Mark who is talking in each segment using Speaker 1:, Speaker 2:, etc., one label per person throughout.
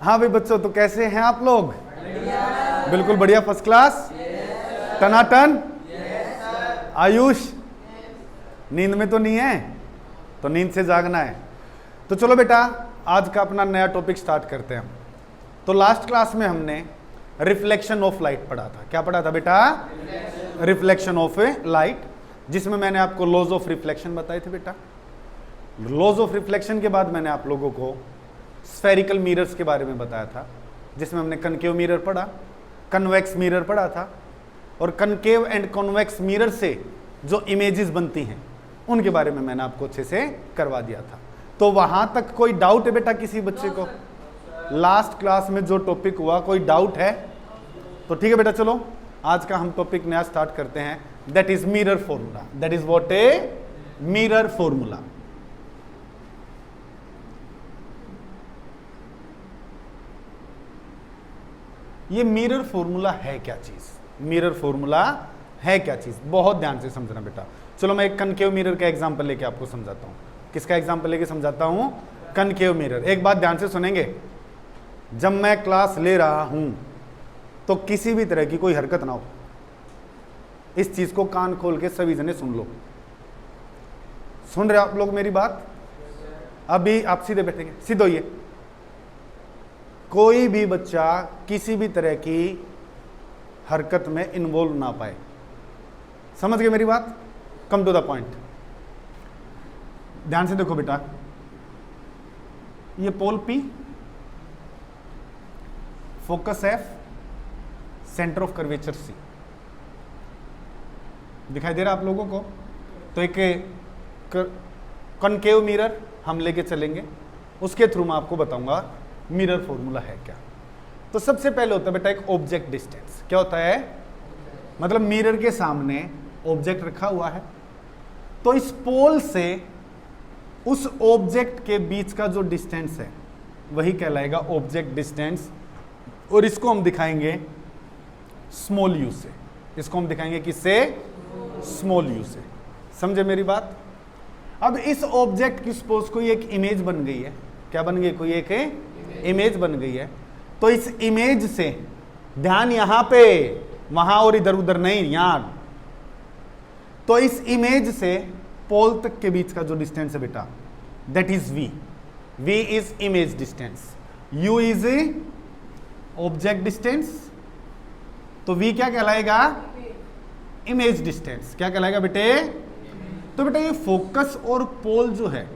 Speaker 1: हाँ भाई बच्चों, तो कैसे हैं आप लोग? बिल्कुल बढ़िया, फर्स्ट क्लास, टनाटन। आयुष नींद में तो नहीं है? तो नींद से जागना है। तो चलो बेटा, आज का अपना नया टॉपिक स्टार्ट करते हैं। तो लास्ट क्लास में हमने रिफ्लेक्शन ऑफ लाइट पढ़ा था। क्या पढ़ा था बेटा? रिफ्लेक्शन ऑफ लाइट, जिसमें मैंने आपको लॉज ऑफ रिफ्लेक्शन बताए थे बेटा। लॉज ऑफ रिफ्लेक्शन के बाद मैंने आप लोगों को स्फेरिकल मिरर्स के बारे में बताया था, जिसमें हमने कनकेव मिरर पढ़ा, कन्वेक्स मिरर पढ़ा था, और कनकेव एंड कॉन्वेक्स मिरर से जो इमेजेस बनती हैं उनके बारे में मैंने आपको अच्छे से करवा दिया था। तो वहां तक कोई डाउट है बेटा किसी बच्चे को? लास्ट क्लास में जो टॉपिक हुआ, कोई डाउट है? तो ठीक है बेटा, चलो आज का हम टॉपिक नया स्टार्ट करते हैं। That is mirror formula. That is what a mirror formula. ये मिरर फॉर्मूला है क्या चीज? मिरर फॉर्मूला है क्या चीज? बहुत ध्यान से समझना बेटा। चलो मैं एक कनकेव मिरर का एग्जांपल लेके आपको समझाता हूं। किसका एग्जांपल लेके समझाता हूं? Concave mirror. एक बात ध्यान से सुनेंगे, जब मैं क्लास ले रहा हूं तो किसी भी तरह की कोई हरकत ना हो। इस चीज को कान खोल के सभी जने सुन लो। सुन रहे आप लोग मेरी बात? अभी आप सीधे बैठेंगे, सीधे होइए। कोई भी बच्चा किसी भी तरह की हरकत में इन्वॉल्व ना पाए। समझ गए मेरी बात? Come to the point. ध्यान से देखो बेटा, ये pole P, focus F, centre of curvature C। दिखाई दे रहा आप लोगों को? तो एक कनकेव मिरर हम लेके चलेंगे, उसके थ्रू मैं आपको बताऊंगा मिरर फॉर्मूला है क्या। तो सबसे पहले होता है बेटा एक ऑब्जेक्ट डिस्टेंस। क्या होता है? मतलब मिरर के सामने ऑब्जेक्ट रखा हुआ है, तो इस पोल से उस ऑब्जेक्ट के बीच का जो डिस्टेंस है वही कहलाएगा ऑब्जेक्ट डिस्टेंस। और इसको हम दिखाएंगे स्मॉल यू से। इसको हम दिखाएंगे किससे? स्मॉल यू से। समझे मेरी बात? अब इस ऑब्जेक्ट की सपोज कोई एक इमेज बन गई है। क्या बन गई? कोई एक इमेज बन गई है। तो इस इमेज से, ध्यान यहां पे, वहां और इधर उधर नहीं, यहां। तो इस इमेज से पोल तक के बीच का जो डिस्टेंस है बेटा, that is V। V is image distance, U is object distance. तो V क्या कहलाएगा? Image distance. क्या कहलाएगा बेटे? तो बेटा ये फोकस और पोल जो है,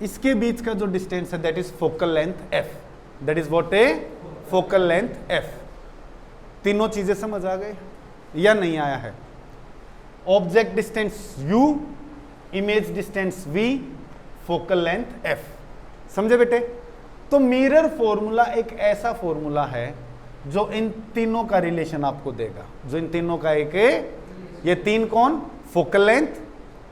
Speaker 1: इसके बीच का जो डिस्टेंस है that is focal length F। That is what A focal length F। तीनों चीजें समझ आ गए या नहीं आया है? Object distance U, image distance V, focal length F। समझे बेटे? तो मिरर फॉर्मूला एक ऐसा फॉर्मूला है जो इन तीनों का रिलेशन आपको देगा। जो इन तीनों का एक, ये तीन कौन? Focal length,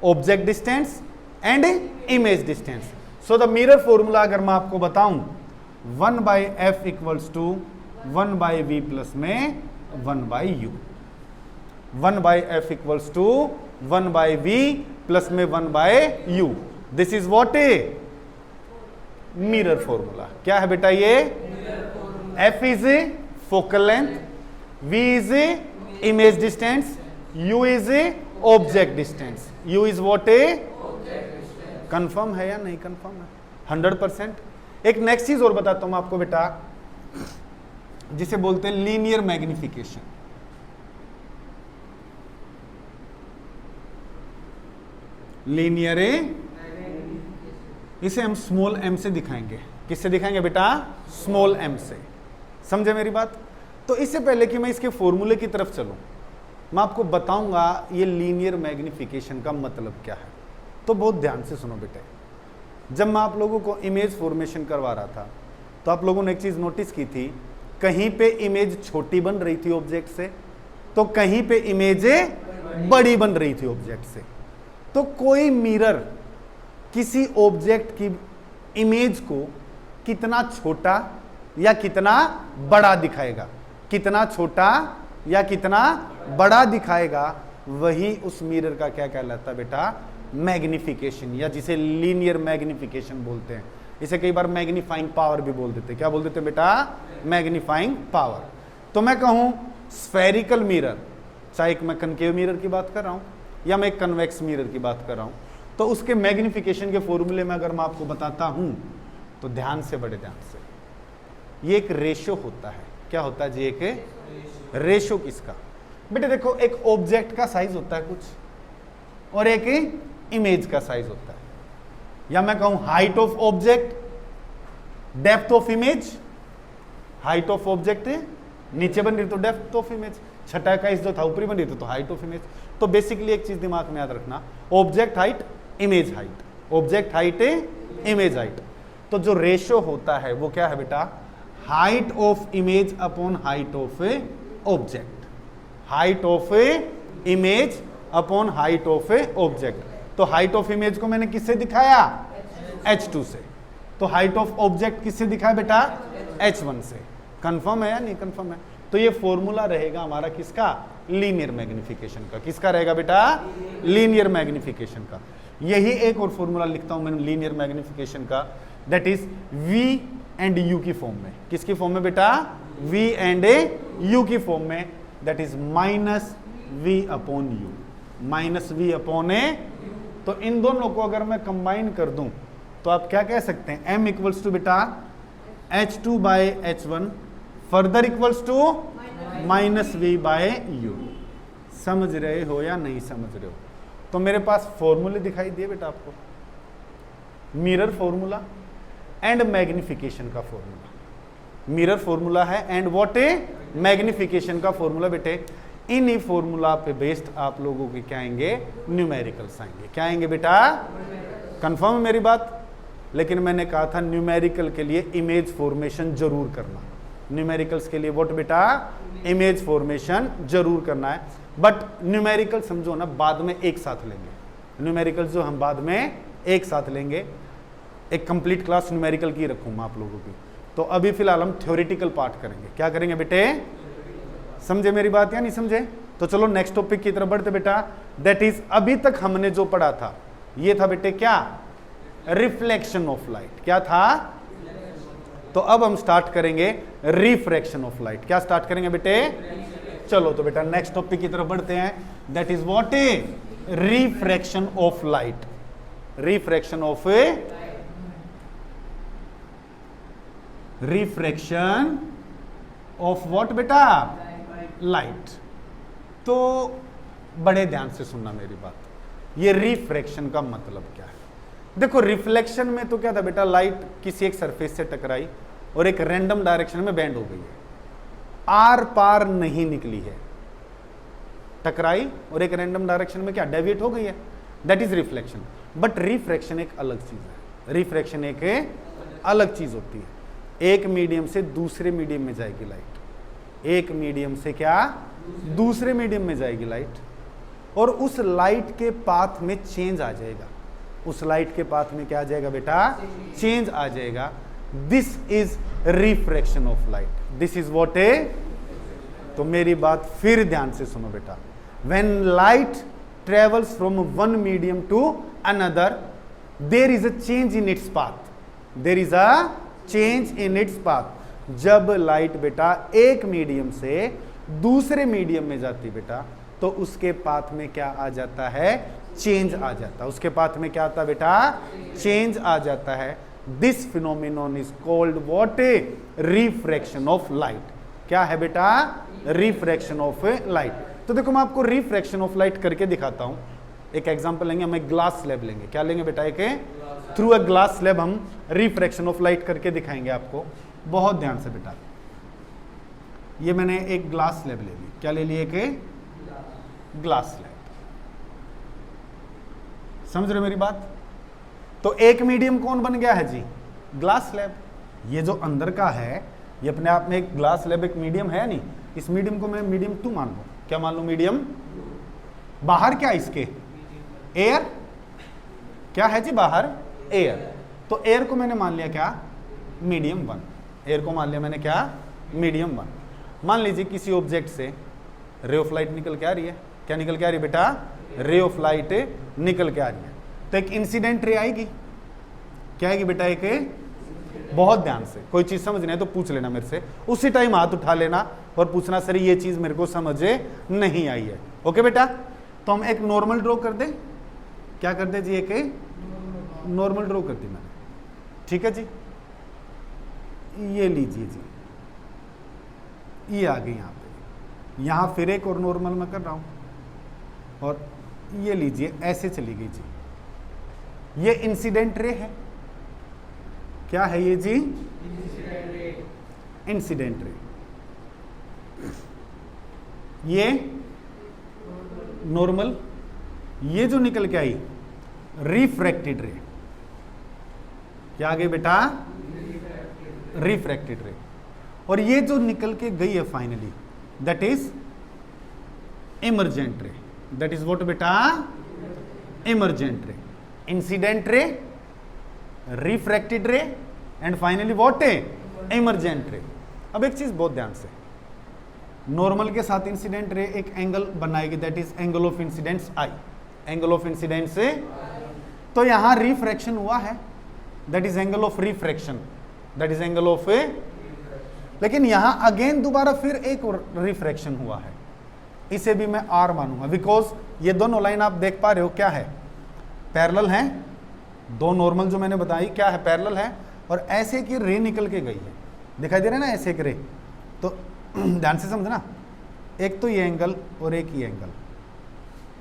Speaker 1: object distance and image distance. So the mirror formula अगर मैं आपको बताऊं, 1/f equals to 1/v plus में 1/u। 1/f equals to 1/v plus में 1/u। This is what a mirror formula. क्या है बेटा ये? f is focal length, v is image distance, u is object distance. u is what A? Confirm है या नहीं confirm है? 100%। एक नेक्स्ट चीज और बताता हूं मैं आपको बेटा, जिसे बोलते हैं लीनियर मैग्निफिकेशन। लीनियर, इसे हम स्मॉल m से दिखाएंगे। किससे दिखाएंगे बेटा? स्मॉल m से। समझे मेरी बात? तो इससे पहले कि मैं इसके फॉर्मूले की तरफ चलूं, मैं आपको बताऊंगा ये लीनियर मैग्निफिकेशन का मतलब क्या है। तो बहुत ध्यान से सुनो बेटे। जब मैं आप लोगों को इमेज फॉर्मेशन करवा रहा था, तो आप लोगों ने एक चीज नोटिस की थी, कहीं पे इमेज छोटी बन रही थी ऑब्जेक्ट से, तो कहीं पे इमेज बड़ी बन रही थी ऑब्जेक्ट से। तो कोई मिरर किसी ऑब्जेक्ट की इमेज को कितना छोटा या कितना बड़ा दिखाएगा, कितना छोटा या कितना बड़ा दिखाएगा, वही उस मिरर का क्या कहलाता है बेटा? मैग्निफिकेशन, या जिसे लीनियर मैग्निफिकेशन बोलते हैं। इसे कई बार मैग्नीफाइंग पावर भी बोल देते। क्या बोल देते बेटा? Magnifying power. तो मैं कहूं स्फेरिकल मिरर, चाहे मैं कनकेव मिरर की बात कर रहा हूं या मैं कन्वेक्स मिरर की बात कर रहा हूं, तो उसके मैग्निफिकेशन के फॉर्मूले में अगर मैं आपको बताता हूं तो ध्यान से, बड़े ध्यान से, ये एक रेशो होता है। क्या होता है जी? एक रेशो। किसका बेटे? देखो, एक ऑब्जेक्ट का साइज होता है कुछ और एक इमेज का साइज होता है, या मैं कहूं height of object, depth of image. Height of object नीचे बन रही तो डेप्थ ऑफ इमेज, छठा का इस जो था ऊपरी बन रही तो हाइट ऑफ इमेज। तो बेसिकली एक चीज दिमाग में याद रखना, object height, image height, object height, image height. तो जो रेशो होता है वो क्या है बेटा? Height of image upon height of object. Height of image upon height of object. तो हाइट ऑफ इमेज को मैंने किससे दिखाया? h2 से। तो हाइट ऑफ ऑब्जेक्ट किससे दिखाया बेटा? h1 से। कंफर्म है या नहीं कंफर्म है? तो ये फॉर्मूला रहेगा हमारा किसका? लीनियर मैग्निफिकेशन का। किसका रहेगा बेटा? लीनियर मैग्निफिकेशन का। यही एक और फॉर्मूला लिखता हूं मैंने लीनियर मैग्निफिकेशन का, that is v and u की फॉर्म में। किसकी फॉर्म में बेटा? v एंड u की फॉर्म में, that is minus v upon u। Minus v upon a. तो इन दोनों को अगर मैं कंबाइन कर दूं तो आप क्या कह सकते हैं? m इक्वल्स टू बेटा h2 by h1 further equals to minus v by u। समझ रहे हो या नहीं समझ रहे हो? तो मेरे पास फॉर्मूले दिखाई दिए बेटा आपको, मिरर फॉर्मूला एंड मैग्निफिकेशन का फॉर्मूला। मिरर फॉर्मूला है एंड व्हाट ए मैग्निफिकेशन का फॉर्मूला। बेटे इन्हीं फॉर्मूला पे बेस्ड आप लोगों के क्या आएंगे? न्यूमेरिकल्स आएंगे। क्या आएंगे बेटा? कंफर्म है मेरी बात? लेकिन मैंने कहा था न्यूमेरिकल के लिए इमेज फॉर्मेशन जरूर करना। न्यूमेरिकल्स के लिए व्हाट बेटा? इमेज फॉर्मेशन जरूर करना है। बट न्यूमेरिकल समझो ना, बाद में एक साथ लेंगे। न्यूमेरिकल्स जो हम बाद में एक साथ लेंगे, एक कंप्लीट क्लास न्यूमेरिकल की रखूंगा आप लोगों की। तो अभी फिलहाल हम थ्योरेटिकल पार्ट करेंगे। क्या करेंगे बेटे? समझे मेरी बात या नहीं समझे? तो चलो नेक्स्ट टॉपिक की तरफ बढ़ते बेटा। दैट इज अभी तक हमने जो पढ़ा था ये था बेटे क्या? Reflection of light. क्या था? तो अब हम स्टार्ट करेंगे रिफ्रैक्शन ऑफ लाइट। क्या स्टार्ट करेंगे बेटे? चलो तो बेटा नेक्स्ट टॉपिक की तरफ बढ़ते हैं। That is what a refraction of light. Refraction of refraction of what बेटा? लाइट। तो बड़े ध्यान से सुनना मेरी बात। ये रिफ्रैक्शन का मतलब क्या है? देखो रिफ्लेक्शन में तो क्या था बेटा? लाइट किसी एक सरफेस से टकराई और एक रैंडम डायरेक्शन में बेंड हो गई है, आर पार नहीं निकली है, टकराई और एक रैंडम डायरेक्शन में क्या डेविएट हो गई है, that is reflection. But refraction एक अलग चीज है। रिफ्रैक्शन एक अलग चीज होती है। एक मीडियम से दूसरे मीडियम में जाएगी लाइट, एक मीडियम से क्या दूसरे मीडियम में जाएगी लाइट, और उस लाइट के पाथ में चेंज आ जाएगा। उस लाइट के पाथ में क्या आ जाएगा बेटा? चेंज आ जाएगा। This is refraction of light. This is what a. तो मेरी बात फिर ध्यान से सुनो बेटा। When light travels from one medium to another, there is a change in its path. There is a change in its path. जब light बेटा एक मीडियम से दूसरे मीडियम में जाती बेटा, तो उसके पाथ में क्या आ जाता है? चेंज आ जाता है। उसके पाथ में क्या आता बेटा? चेंज आ जाता है। This phenomenon is called what a? Refraction of light. क्या है बेटा? Refraction of light. तो देखो मैं आपको रिफ्रैक्शन ऑफ लाइट करके दिखाता हूं। एक एग्जांपल लेंगे, हम एक ग्लास स्लैब लेंगे। क्या लेंगे बेटा? एक थ्रू अ ग्लास स्लैब हम रिफ्रैक्शन ऑफ लाइट करके दिखाएंगे आपको। बहुत ध्यान से बेटा। ये मैंने एक ग्लास स्लैब ले ली। क्या ले ली? एक ग्लास स्लैब। समझ रहे हो मेरी बात? तो एक मीडियम कौन बन गया है जी? Glass slab. ये जो अंदर का है ये अपने आप में एक ग्लास स्लैब एक मीडियम है नहीं? इस मीडियम को मैं मीडियम 2 मान लूं। क्या मान लूं? मीडियम। बाहर क्या इसके? एयर। क्या है जी बाहर? एयर। तो एयर को मैंने मान लिया क्या? मीडियम 1। एयर को मान लिया मैंने क्या? मीडियम 1। मान लीजिए किसी ऑब्जेक्ट से रे ऑफ लाइट निकल के आ रही है। क्या निकल के आ रही है बेटा? रे ऑफ लाइट निकल के आ रही है। तो एक इंसिडेंट रे आएगी। क्या आएगी बेटा? एक बहुत ध्यान से, कोई चीज समझ नहीं है तो पूछ लेना मेरे से, उसी टाइम हाथ उठा लेना और पूछना सर ये चीज मेरे को समझ नहीं आई है। ओके बेटा, तो हम एक नॉर्मल ड्रॉ कर दें, क्या कर दे जी, एक नॉर्मल ड्रॉ कर दी मैंने, ठीक है जी। ये लीजिए जी, ये आ गई यहाँ पे, यहाँ फिर एक और नॉर्मल मैं कर रहा हूँ, और ये लीजिए ऐसे चली गई जी। ये इंसिडेंट रे है, क्या है ये जी, इंसिडेंट रे। ये नॉर्मल, ये जो निकल के आई रिफ्रैक्टेड रे, क्या आ गई बेटा, रिफ्रैक्टेड रे। और ये जो निकल के गई है finally, that is emergent ray. That is what बेटा, emergent ray, incident ray, refracted ray, and finally what है, इमर्जेंट रे। अब एक चीज बहुत ध्यान से, नॉर्मल के साथ इंसिडेंट रे एक एंगल बनाएगी, that is angle of incidence I, angle of incidence से। तो यहां रिफ्रैक्शन हुआ है, that is angle of refraction, that is angle of लेकिन यहां अगेन दोबारा फिर एक रिफ्रैक्शन हुआ है, इसे भी मैं आर मानूंगा, बिकॉज ये दोनों लाइन आप देख पा रहे हो क्या है, पैरेलल है, दो नॉर्मल जो मैंने बताई क्या है, पैरेलल है, और ऐसे की रे निकल के गई है, दिखाई दे रहा है ना, ऐसे एक रे। तो ध्यान से समझना, एक तो ये एंगल और एक ही angle,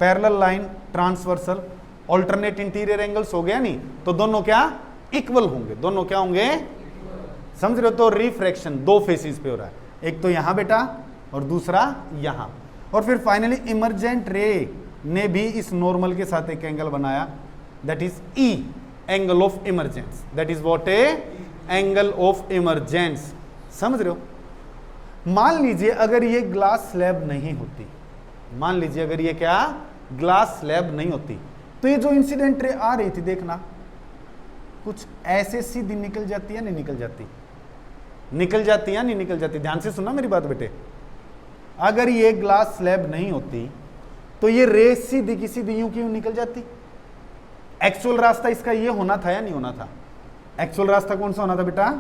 Speaker 1: parallel line, transversal, alternate interior angles हो गया नहीं, तो दोनों क्या इक्वल होंगे, दोनों क्या होंगे, समझ रहे हो। तो रिफ्रैक्शन दो फेसिस पे हो रहा है, एक तो यहां बेटा और दूसरा यहां, और फिर फाइनली इमर्जेंट रे ने भी इस नॉर्मल के साथ एक एंगल बनाया, that is E, angle of emergence, that is what A angle of emergence, समझ रहे हो। मान लीजिए अगर ये ग्लास स्लैब नहीं होती, मान लीजिए अगर ये क्या ग्लास स्लैब नहीं होती, तो ये जो इंसिडेंट रे आ रही थी देखना, कुछ ऐसे सीधी निकल जाती है, नहीं निकल जाती, निकल जाती है नहीं निकल जाती। ध्यान से सुनना मेरी बात बेटे, अगर ये ग्लास स्लैब नहीं होती तो ये रे सीधी की सीधी यूं की यूं निकल जाती। एक्चुअल रास्ता इसका ये होना था या नहीं होना था, एक्चुअल रास्ता कौन सा होना था बेटा,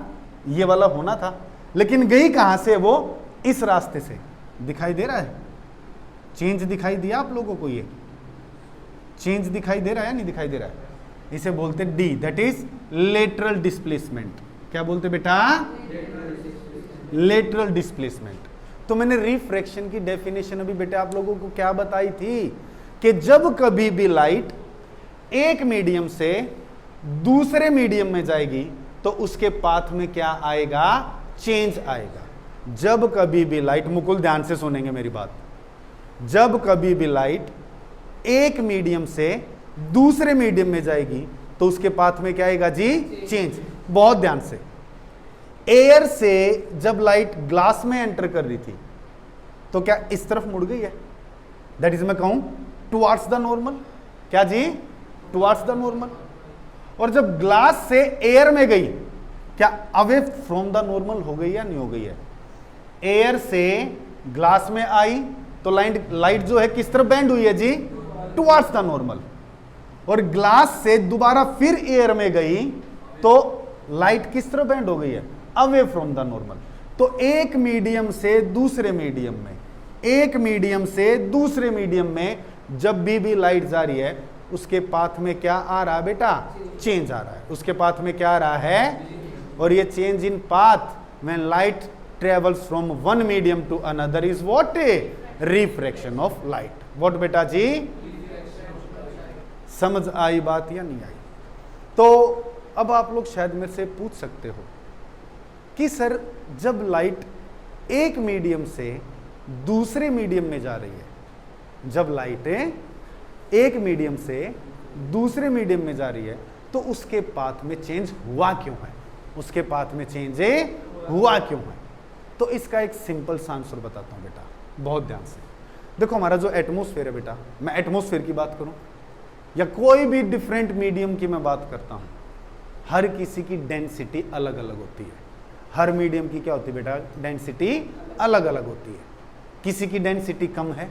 Speaker 1: ये वाला होना था, लेकिन गई कहां से, वो इस रास्ते से। दिखाई दे रहा है चेंज, दिखाई दिया आप लोगों को, ये चेंज दिखाई दे रहा है नहीं दिखाई दे रहा है, इसे बोलते D, that is lateral displacement. क्या बोलते बेटा, लेटरल डिस्प्लेसमेंट। तो मैंने रिफ्रैक्शन की डेफिनेशन अभी बेटे आप लोगों को क्या बताई थी, कि जब कभी भी लाइट एक मीडियम से दूसरे मीडियम में जाएगी तो उसके पाथ में क्या आएगा, चेंज आएगा। जब कभी भी लाइट, मुकुल ध्यान से सुनेंगे मेरी बात, जब कभी भी लाइट एक मीडियम से दूसरे मीडियम में जाएगी तो उसके पाथ में क्या आएगा जी, चेंज। बहुत ध्यान से, एयर से जब लाइट ग्लास में एंटर कर रही थी तो क्या इस तरफ मुड़ गई है, दैट इज मैं कहूं टुवार्ड्स द नॉर्मल, क्या जी, टुवार्ड्स द नॉर्मल। और जब ग्लास से एयर में गई, क्या अवे फ्रॉम द नॉर्मल हो गई या नहीं हो गई है। एयर से ग्लास में आई तो लाइट जो है किस तरफ बेंड हुई है जी, टुवार्ड्स द नॉर्मल। और ग्लास से दोबारा फिर एयर में गई तो लाइट किस तरफ बेंड हो गई है, अवे फ्रॉम द नॉर्मल। तो एक मीडियम से दूसरे मीडियम में, एक मीडियम से दूसरे मीडियम में जब भी लाइट जा रही है उसके पाथ में क्या आ रहा है बेटा, चेंज आ रहा है, उसके पाथ में क्या आ रहा है। और ये change in path when light travels from one medium to another is what, a refraction of light. What बेटा जी, समझ आई बात या नहीं आई। तो अब आप लोग शायद मेरे से पूछ सकते हो कि सर जब लाइट एक मीडियम से दूसरे मीडियम में जा रही है, जब लाइट एक मीडियम से दूसरे मीडियम में जा रही है तो उसके पाथ में चेंज हुआ क्यों है, उसके पाथ में चेंज हुआ क्यों है। तो इसका एक सिंपल सा आंसर बताता हूं बेटा, बहुत ध्यान से देखो। हमारा जो एटमॉस्फेयर है बेटा, मैं एटमॉस्फेयर की बात करूं या कोई भी डिफरेंट मीडियम की मैं बात करता हूं, हर किसी की डेंसिटी अलग अलग होती है। हर मीडियम की क्या होती है बेटा, डेंसिटी अलग अलग होती है। किसी की डेंसिटी कम है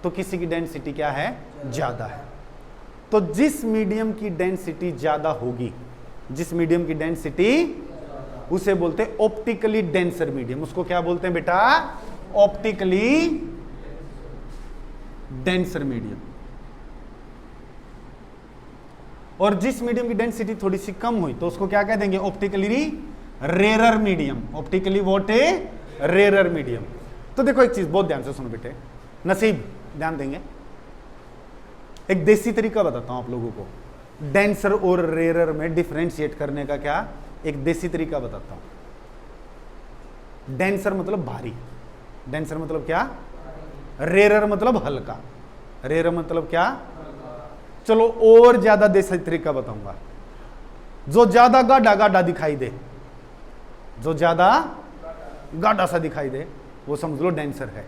Speaker 1: तो किसी की डेंसिटी क्या है, ज्यादा है। तो जिस मीडियम की डेंसिटी ज्यादा होगी, जिस मीडियम की डेंसिटी उसे बोलते हैं ऑप्टिकली डेंसर मीडियम। उसको क्या बोलते हैं बेटा? Optically denser medium. और जिस मीडियम की डेंसिटी थोड़ी सी कम हुई तो उसको क्या कह देंगे? Optically rarer medium. Optically what है? Rarer medium. तो देखो एक चीज बहुत ध्यान से सुनो बेटे, नसीब ध्यान देंगे। एक देसी तरीका बताता हूं आप लोगों को डेंसर और रेरर में डिफरेंशिएट करने का। क्या एक देसी तरीका बताता हूं। डेंसर मतलब भारी, डेंसर मतलब क्या? रेरर मतलब हल्का, रेरर मतलब क्या? चलो और ज्यादा देसी तरीका बताऊंगा। जो ज्यादा गाढ़ा गाढ़ा दिखाई दे, जो ज्यादा गाढ़ा सा दिखाई दे वो समझ लो डेंसर है,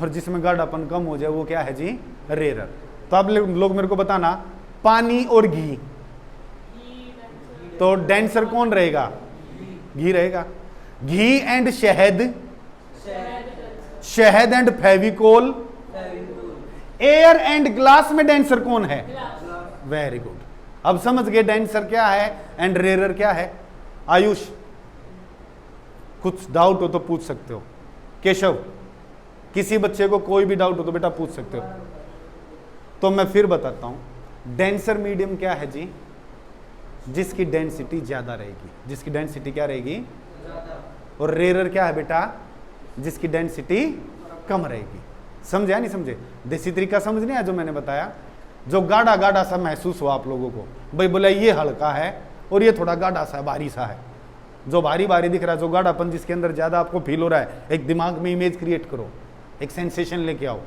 Speaker 1: और जिसमें गाढ़ापन कम हो जाए वो क्या है जी? रेरर। तो आप लोग मेरे को बताना, पानी और घी, तो डेंसर कौन रहेगा? घी रहेगा। घी एंड शहद, शहद and Fevicol, air and glass में डेंसर कौन है? Very good. अब समझ गए डेंसर क्या है एंड रेरर क्या है। आयुष कुछ डाउट हो तो पूछ सकते हो। केशव किसी बच्चे को कोई भी डाउट हो तो बेटा पूछ सकते हो। तो मैं फिर बताता हूं, डेंसर मीडियम क्या है जी? जिसकी डेंसिटी ज्यादा रहेगी, जिसकी डेंसिटी क्या रहेगी? और रेरर क्या है बेटा? जिसकी डेंसिटी कम रहेगी। समझे या नहीं समझे? देसी तरीका समझ नहीं आया जो मैंने बताया? जो गाढ़ा गाढ़ा सा महसूस हुआ आप लोगों को, भाई बोला ये हल्का है और ये थोड़ा गाढ़ा सा भारी सा है, जो भारी भारी दिख रहा है, जो गाढ़ापन जिसके अंदर ज्यादा आपको फील हो रहा है, एक दिमाग में इमेज क्रिएट करो, एक सेंसेशन लेके आओ।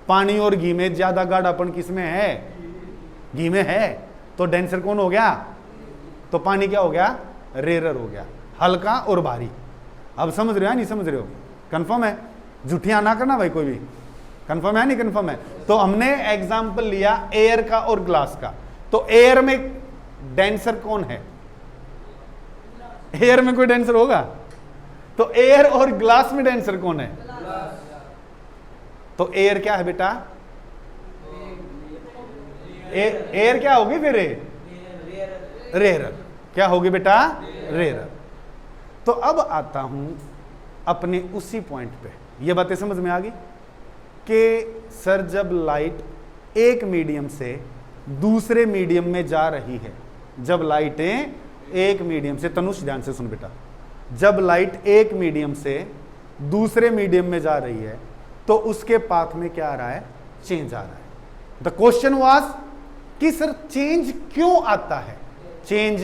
Speaker 1: पानी और घी में ज्यादा गाढ़ापन किसमें है? घी में है। तो डेंसर कौन हो गया? तो पानी क्या हो गया? रेरर हो गया, हल्का और भारी। अब समझ रहे हो या नहीं समझ रहे हो? कंफर्म है? झूठियां ना करना भाई कोई भी। कंफर्म है नहीं कंफर्म है? तो हमने एग्जांपल लिया एयर का और ग्लास का। तो एयर में डेंसर कौन है? एयर में कोई डेंसर होगा? तो एयर और ग्लास में डेंसर कौन है? तो एयर क्या है बेटा? एयर क्या होगी फिर? रेरर। क्या होगी बेटा? रेरर। तो अब आता हूं अपने उसी पॉइंट पे। ये बातें समझ में आ गई कि सर जब लाइट एक मीडियम से दूसरे मीडियम में जा रही है, जब लाइटें एक मीडियम से, तनुष ध्यान से सुन बेटा, जब लाइट एक मीडियम से दूसरे मीडियम में जा रही है तो उसके पाथ में क्या आ रहा है? चेंज आ रहा है। द क्वेश्चन वाज कि सर चेंज क्यों आता है? चेंज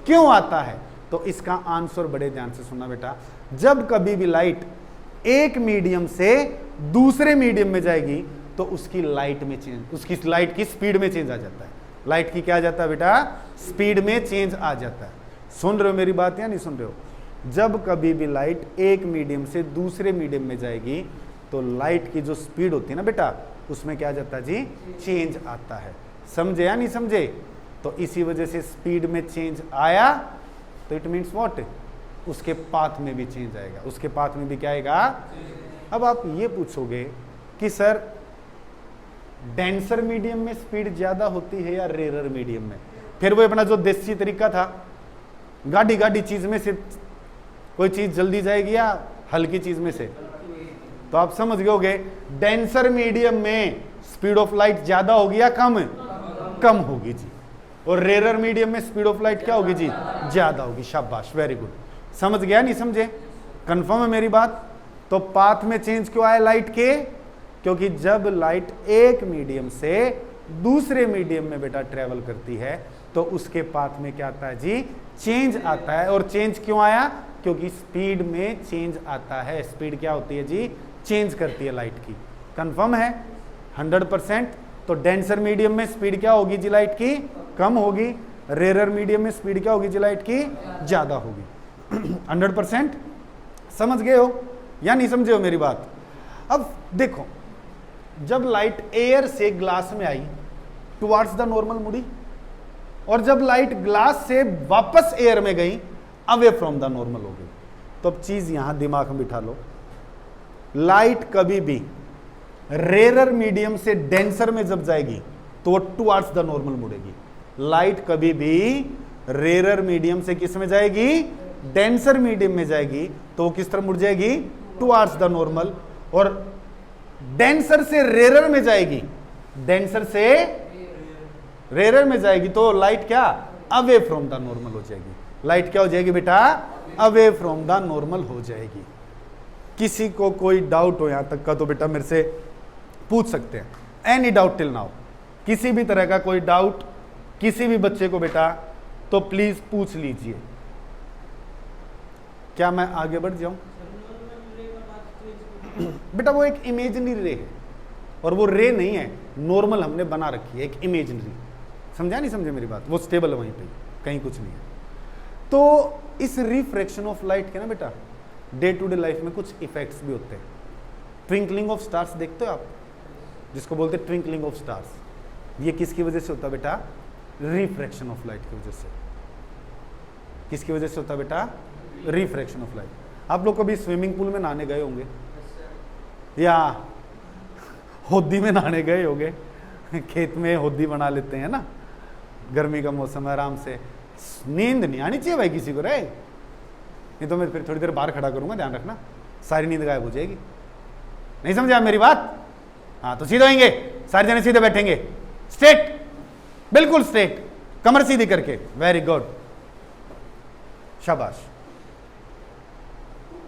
Speaker 1: क्यों आता है? तो इसका आंसर बड़े ध्यान से सुनना बेटा। जब कभी भी लाइट एक मीडियम से दूसरे मीडियम में जाएगी तो उसकी लाइट में चेंज, उसकी लाइट की स्पीड में चेंज आ जाता है। लाइट की क्या आ जाता है बेटा? स्पीड में चेंज आ जाता है। सुन रहे हो मेरी बात या नहीं सुन रहे हो? जब कभी भी लाइट एक मीडियम से दूसरे मीडियम में जाएगी तो लाइट की जो स्पीड होती है ना बेटा, उसमें क्या आ जाता है जी? चेंज आता है। समझे या नहीं समझे? तो इसी वजह से स्पीड में चेंज आया तो इट मीन्स व्हाट? उसके पाथ में भी चेंज आएगा। उसके पाथ में भी क्या आएगा? अब आप ये पूछोगे कि सर डेंसर मीडियम में स्पीड ज्यादा होती है या रेरर मीडियम में? फिर वो अपना जो देसी तरीका था, गाड़ी गाड़ी चीज में से कोई चीज जल्दी जाएगी या हल्की चीज में से? तो आप समझ गए होगे डेंसर मीडियम में स्पीड ऑफ लाइट ज्यादा होगी या कम? कम होगी जी। और रेरर मीडियम में स्पीड ऑफ लाइट क्या होगी जी? ज्यादा होगी। शाबाश, वेरी गुड। समझ गया नहीं समझे? कंफर्म है मेरी बात? तो पाथ में चेंज क्यों आया लाइट के? क्योंकि जब लाइट एक मीडियम से दूसरे मीडियम में बेटा ट्रेवल करती है तो उसके पाथ में क्या आता है जी? चेंज आता है। और चेंज क्यों आया? क्योंकि स्पीड में चेंज आता है। स्पीड क्या होती है जी? चेंज करती है लाइट की। कंफर्म है? 100%। तो डेंसर मीडियम में स्पीड क्या होगी जी? लाइट की कम होगी। रेरर मीडियम में स्पीड क्या होगी जी? लाइट की ज्यादा होगी। 100% समझ गए हो या नहीं समझे हो मेरी बात? अब देखो, जब लाइट एयर से ग्लास में आई टुवर्ड्स द नॉर्मल मुड़ी, और जब लाइट ग्लास से वापस एयर में गई अवे फ्रॉम द नॉर्मल हो गई। तो अब चीज यहां दिमाग में बिठा लो, लाइट कभी भी रेरर मीडियम से डेंसर में जब जाएगी तो वो टुवर्ड्स द नॉर्मल मुड़ेगी। लाइट कभी भी रेरर मीडियम से किस में जाएगी, डेंसर मीडियम में जाएगी, तो वो किस तरफ मुड़ जाएगी, टुवार्ड्स द नॉर्मल। और डेंसर से रेरर में जाएगी, डेंसर से रेरर में जाएगी तो लाइट क्या, अवे फ्रॉम द नॉर्मल हो जाएगी। लाइट क्या हो जाएगी बेटा, अवे फ्रॉम द नॉर्मल हो जाएगी। किसी को कोई डाउट हो यहां तक का तो बेटा मेरे से पूछ सकते हैं, एनी डाउट टिल नाउ, किसी भी तरह का कोई डाउट किसी भी बच्चे को बेटा तो प्लीज पूछ लीजिए। क्या मैं आगे बढ़ जाऊं? बेटा वो एक इमेजिनरी रे है, और वो रे नहीं है, नॉर्मल हमने बना रखी है, एक इमेजिनरी। समझा नहीं समझे मेरी बात? वो स्टेबल है वहीं पे, कहीं कुछ नहीं है। तो इस रिफ्रैक्शन ऑफ लाइट के ना बेटा डे टू डे लाइफ में कुछ इफेक्ट्स भी होते हैं। ट्विंकलिंग ऑफ स्टार्स देखते हो आप, जिसको बोलते हैं ट्विंकलिंग ऑफ स्टार्स, ये किसकी वजह से होता है बेटा, रिफ्रैक्शन ऑफ लाइट की वजह से। किसकी वजह से होता है बेटा, रिफ्रैक्शन ऑफ लाइट। आप लोग कभी स्विमिंग पूल में नहाने गए होंगे या होदी में नहाने गए होंगे, खेत में होदी बना लेते हैं ना, गर्मी का मौसम है, आराम से, नींद नहीं आनी चाहिए भाई किसी को रे, नहीं तो मैं फिर थोड़ी देर बाहर खड़ा करूंगा, ध्यान रखना, सारी नींद गायब हो जाएगी। नहीं समझे आप मेरी बात? हाँ तो सीधे होंगे, सारे जने सीधे बैठेंगे, स्ट्रेट, बिल्कुल स्ट्रेट, कमर सीधी करके, वेरी गुड, शाबाश।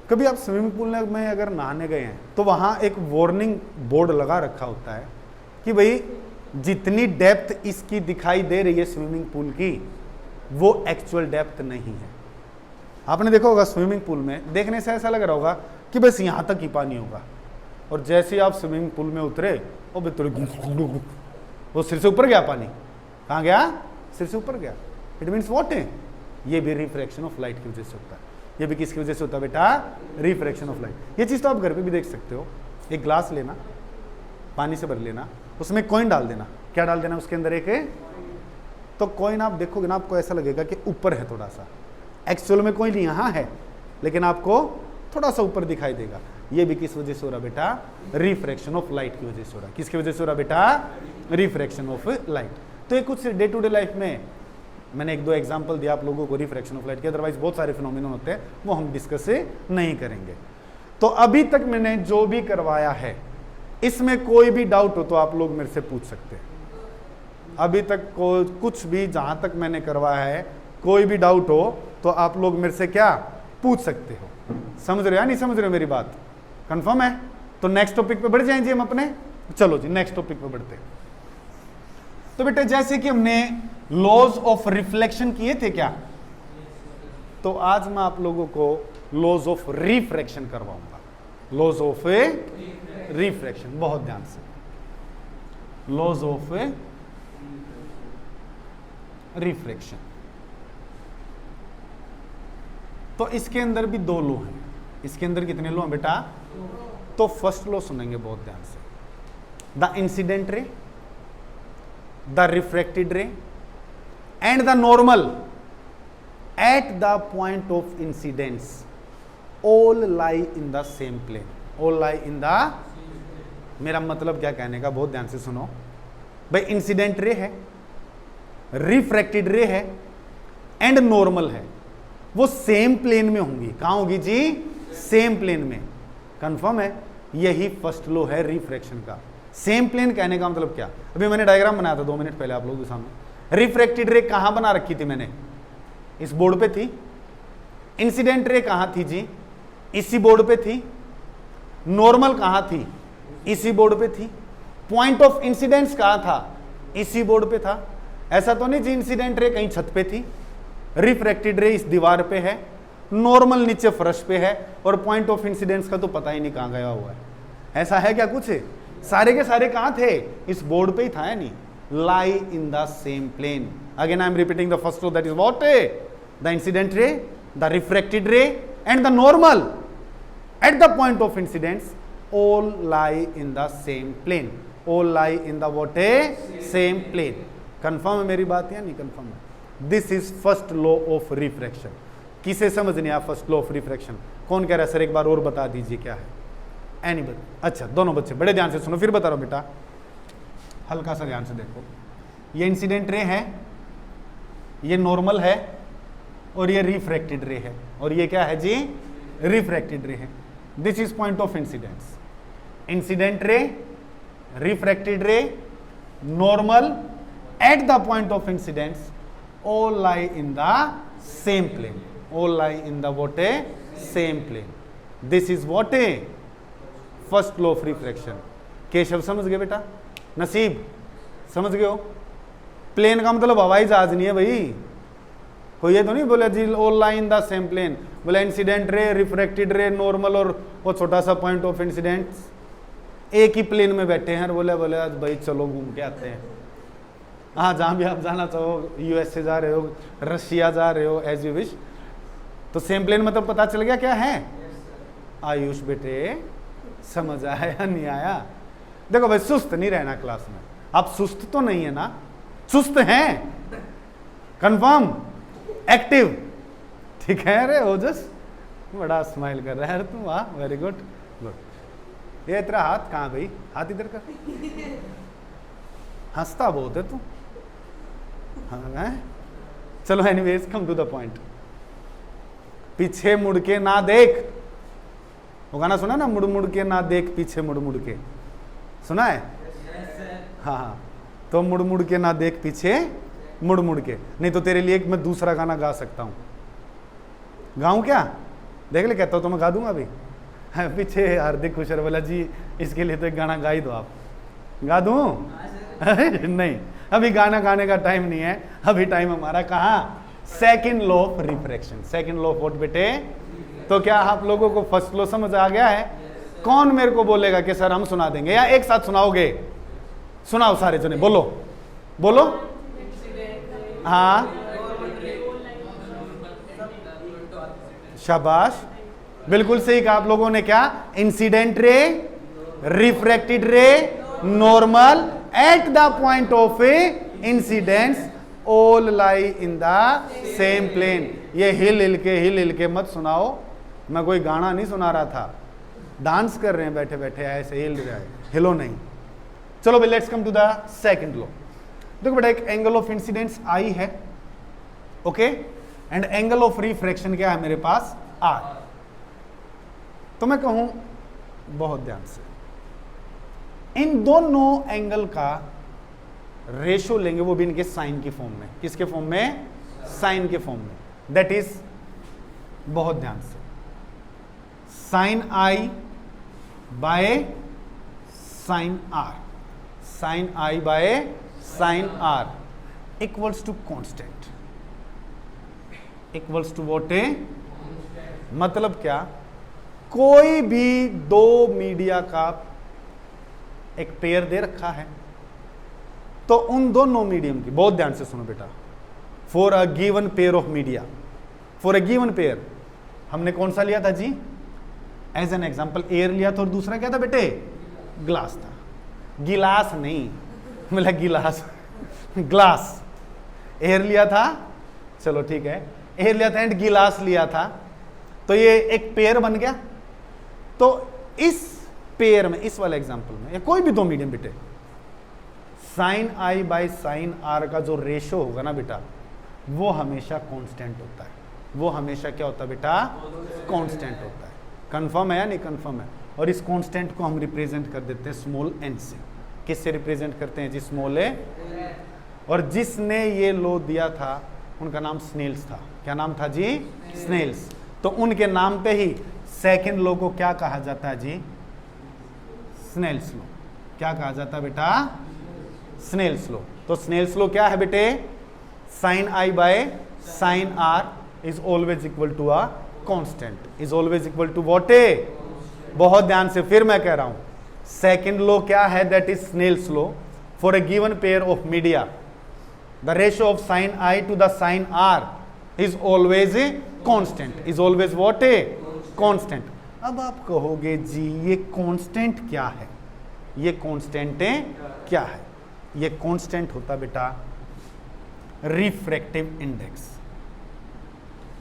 Speaker 1: कभी आप स्विमिंग पूल में अगर नहाने गए हैं तो वहां एक वार्निंग बोर्ड लगा रखा होता है कि भाई जितनी डेप्थ इसकी दिखाई दे रही है स्विमिंग पूल की, वो एक्चुअल डेप्थ नहीं है। आपने देखा होगा स्विमिंग पूल में, देखने से ऐसा लग रहा होगा कि बस यहां तक ही पानी होगा, और जैसे ही आप स्विमिंग पूल में उतरे वो भीतर वो सिर से ऊपर गया पानी, कहाँ गया, सिर से ऊपर गया। इट मीन्स व्हाट है, ये भी रिफ्रैक्शन ऑफ लाइट की वजह से होता है। ये भी किसकी वजह से होता है बेटा, रिफ्रैक्शन ऑफ लाइट। ये चीज तो आप घर पे भी देख सकते हो, एक ग्लास लेना, पानी से भर लेना, उसमें कॉइन डाल देना, क्या डाल देना उसके अंदर, एक तो कॉइन आप देखोगे ना, आपको ऐसा लगेगा कि ऊपर है थोड़ा सा, एक्चुअल में कॉइन यहाँ है लेकिन आपको थोड़ा सा ऊपर दिखाई देगा। ये भी किस वजह से हो रहा बेटा, रिफ्रैक्शन ऑफ लाइट की वजह से हो रहा। किसकी वजह से हो रहा बेटा, रिफ्रैक्शन ऑफ लाइट। तो ये कुछ डे टू डे लाइफ में मैंने एक दो एग्जांपल दिया आप लोगों को रिफ्रैक्शन ऑफ लाइट के, अदरवाइज बहुत सारे फिनोमिनन होते हैं, वो हम डिस्कस नहीं करेंगे। तो अभी तक मैंने जो भी करवाया है इसमें कोई भी डाउट हो तो आप लोग मेरे से पूछ सकते हैं। अभी तक कुछ भी जहां तक मैंने करवाया है कोई भी डाउट हो तो आप लोग मेरे से क्या पूछ सकते हो। समझ रहे हो या नहीं समझ रहे हो मेरी बात? कंफर्म है? तो नेक्स्ट टॉपिक पे बढ़ जाएंगे हम अपने। चलो जी नेक्स्ट टॉपिक पे बढ़ते हैं। तो बेटे जैसे कि हमने लॉज ऑफ रिफ्लेक्शन किए थे क्या, तो आज मैं आप लोगों को लॉज ऑफ रिफ्रैक्शन करवाऊंगा। लॉज ऑफ रिफ्रैक्शन, बहुत ध्यान से, लॉज ऑफ रिफ्रैक्शन। तो इसके अंदर भी दो लॉ हैं। इसके अंदर कितने लॉ हैं बेटा? तो फर्स्ट लॉ सुनेंगे बहुत ध्यान से, the incident ray, the refracted ray and the normal at the point of incidence all lie in the same plane. All lie in the, मेरा मतलब क्या कहने का, बहुत ध्यान से सुनो भाई। इंसिडेंट रे है, रिफ्रैक्टेड रे है एंड नॉर्मल है, वो सेम प्लेन में होंगी। कहां होगी जी? सेम प्लेन में। कंफर्म है? यही फर्स्ट लॉ है रिफ्रैक्शन का। सेम प्लेन कहने का मतलब क्या? अभी मैंने डायग्राम बनाया था 2 मिनट पहले आप लोगों के सामने। रिफ्रैक्टेड रे कहां बना रखी थी मैंने? इस बोर्ड पे थी। इंसिडेंट रे कहां थी जी? इसी बोर्ड पे थी। नॉर्मल कहां थी? इसी बोर्ड पे थी। पॉइंट ऑफ इंसिडेंस कहां था? इसी बोर्ड पे था। ऐसा तो नहीं जी इंसिडेंट रे कहीं छत पे थी, रिफ्रैक्टेड रे इस दीवार पे है, नॉर्मल नीचे फर्श पे है, और पॉइंट ऑफ इंसिडेंस का तो पता ही नहीं कहां गया हुआ है। ऐसा है क्या कुछ? सारे के सारे कहां थे? इस बोर्ड पे ही था, है नहीं? Lie in the same plane. Again I am repeating the first law, that is what? The incident ray, the refracted ray and the normal at the point of incidence all lie in the same plane. All lie in the what? Same plane. Confirm है मेरी बात या नहीं confirm है? This is first law of refraction. किसे समझ नहीं आया फर्स्ट लॉ ऑफ रिफ्रैक्शन? कौन कह रहा है सर एक बार और बता दीजिए क्या है? एनीबडी? अच्छा दोनों बच्चे बड़े ध्यान से सुनो, फिर बता रहा हूं बेटा, हल्का सा ध्यान से देखो। ये इंसिडेंट रे है, ये नॉर्मल है और ये रिफ्रैक्टेड रे है, और ये क्या है जी, रिफ्रैक्टेड रे है। This is point of incidence. Incident ray, refracted ray, normal at the point of incidence all lie in the same plane, all lie in the what a same plane. This is what a first law of refraction. Keshav समझ गए बेटा? नसीब समझ गए हो? Plane का मतलब हवाई जहाज नहीं है भाई, कोई ये तो नहीं बोले जी all lie in the same plane, बोले incident ray, refracted ray, normal और वो छोटा सा पॉइंट ऑफ इंसिडेंस एक ही प्लेन में बैठे हैं, बोले बोले आज भाई चलो घूम के आते हैं। हाँ, जहाँ भी आप जाना चाहो, यूएसए जा रहे हो, रशिया जा रहे हो, एज यू विश, तो सेम प्लेन मतलब पता चल गया क्या है? आयुष बेटे समझ आया या नहीं आया? देखो भाई सुस्त नहीं रहना क्लास में, आप सुस्त तो नहीं है ना? सुस्त हैं, कंफर्म, एक्टिव, ठीक है? अरे ओजस बड़ा स्माइल कर रहा है तू, वाह वेरी गुड गुड। ये तेरा हाथ कहाँ भाई? हाथ इधर कर, हंसता बहुत है तू। हाँ, चलो anyways come to the point. पीछे मुड़ के ना देख, वो गाना सुना ना, मुड़ मुड़ के ना देख पीछे मुड़ मुड़ के, सुना है? हाँ हाँ, तो मुड़ मुड़ के ना देख पीछे मुड़ मुड़ के। नहीं तो तेरे लिए मैं दूसरा गाना गा सकता हूँ, गाऊं क्या? देख ले, कहता हूँ तो मैं गा दूंगा अभी। पीछे हार्दिक खुशर बोला जी इसके लिए तो एक गाना गा ही दो आप। गा दूं? नहीं, अभी गाना गाने का टाइम नहीं है, अभी टाइम हमारा कहाँ? Second law of refraction. Second law of what बेटे? तो क्या आप लोगों को फर्स्ट लॉ समझ आ गया है? कौन मेरे को बोलेगा कि सर हम सुना देंगे, या एक साथ सुनाओगे? सुनाओ सारे जने, बोलो बोलो। हाँ शाबाश, बिल्कुल सही कहा आप लोगों ने। क्या? Incident ray, refracted ray, normal at the point of incidence, all lie in the same plane. ये हिल हिल के मत सुनाओ, मैं कोई गाना नहीं सुना रहा था, डांस कर रहे हैं बैठे बैठे, ऐसे हिल रहा है, हिलो नहीं। चलो भाई let's come to the second law. देखो बेटा, एक एंगल ऑफ इंसिडेंस आई है, okay, and angle of refraction क्या है मेरे पास? आर। तो मैं कहूं बहुत ध्यान से, इन दोनों एंगल का रेशो लेंगे, वो भी इनके साइन की फॉर्म में। किसके फॉर्म में? साइन के फॉर्म में। दैट इज, बहुत ध्यान से, sine i by sine r, sine i by sine r equals to constant, equals to what? मतलब क्या? कोई भी दो मीडिया का एक पेयर दे रखा है, तो उन दोनों मीडियम की, बहुत ध्यान से सुनो बेटा, for a given pair of media, for a given pair, हमने कौन सा लिया था जी? एज एन एग्जांपल एयर लिया था, और दूसरा क्या था बेटे? ग्लास था। गिलास नहीं, मतलब गिलास, ग्लास। एयर लिया था, चलो ठीक है, एयर लिया था एंड गिलास लिया था, तो ये एक पेयर बन गया। तो इस पेयर में, इस वाले एग्जांपल में, या कोई भी दो मीडियम बेटे, sine i by sine r का जो रेशो होगा ना बेटा, वो हमेशा कांस्टेंट होता है। वो हमेशा क्या होता है बेटा? कांस्टेंट होता है। कंफर्म है या नहीं कंफर्म है? और इस कांस्टेंट को हम रिप्रेजेंट कर देते हैं स्मॉल एन से। किससे रिप्रेजेंट करते हैं जी? स्मॉल ए। और जिसने ये लो दिया था उनका नाम स्नेल्स था। क्या नाम था जी? स्नेल्स। तो उनके नाम पे ही सेकंड लॉ को क्या कहा जाता है जी? Snell's law. क्या कहा जाता है बेटा? Snell's law. तो स्नेल्स लॉ क्या है बेटे? Sine i by sine r is always equal to a constant, is always equal to what? बहुत ध्यान से फिर मैं कह रहा हूं, सेकंड लॉ क्या है? That is Snell's law. For a given pair of media the ratio of sin I to the sin R is always a constant, is always what? A constant. अब आप कहोगे जी ये कांस्टेंट क्या है? ये constant क्या है? ये कांस्टेंट होता बेटा रिफ्रैक्टिव इंडेक्स।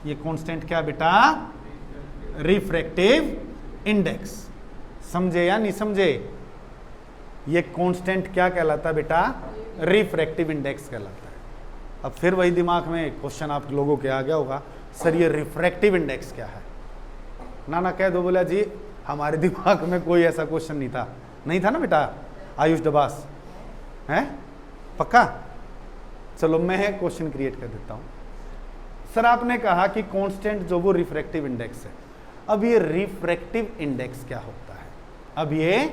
Speaker 1: ये कांस्टेंट क्या बेटा? Refractive index. समझे या नहीं समझे? ये कांस्टेंट क्या कहलाता बेटा? रिफ्रैक्टिव इंडेक्स कहलाता है। अब फिर वही दिमाग में क्वेश्चन आप लोगों के आ गया होगा, सर ये रिफ्रैक्टिव इंडेक्स क्या है? ना कह दो, बोला जी हमारे दिमाग में कोई ऐसा क्वेश्चन नहीं था ना बेटा आयुष डबास, हैं पक्का? चलो मैं क्वेश्चन क्रिएट कर देता हूं। सर आपने कहा कि कांस्टेंट जो वो रिफ्रैक्टिव इंडेक्स है। अब ये रिफ्रैक्टिव इंडेक्स क्या होता है? अब ये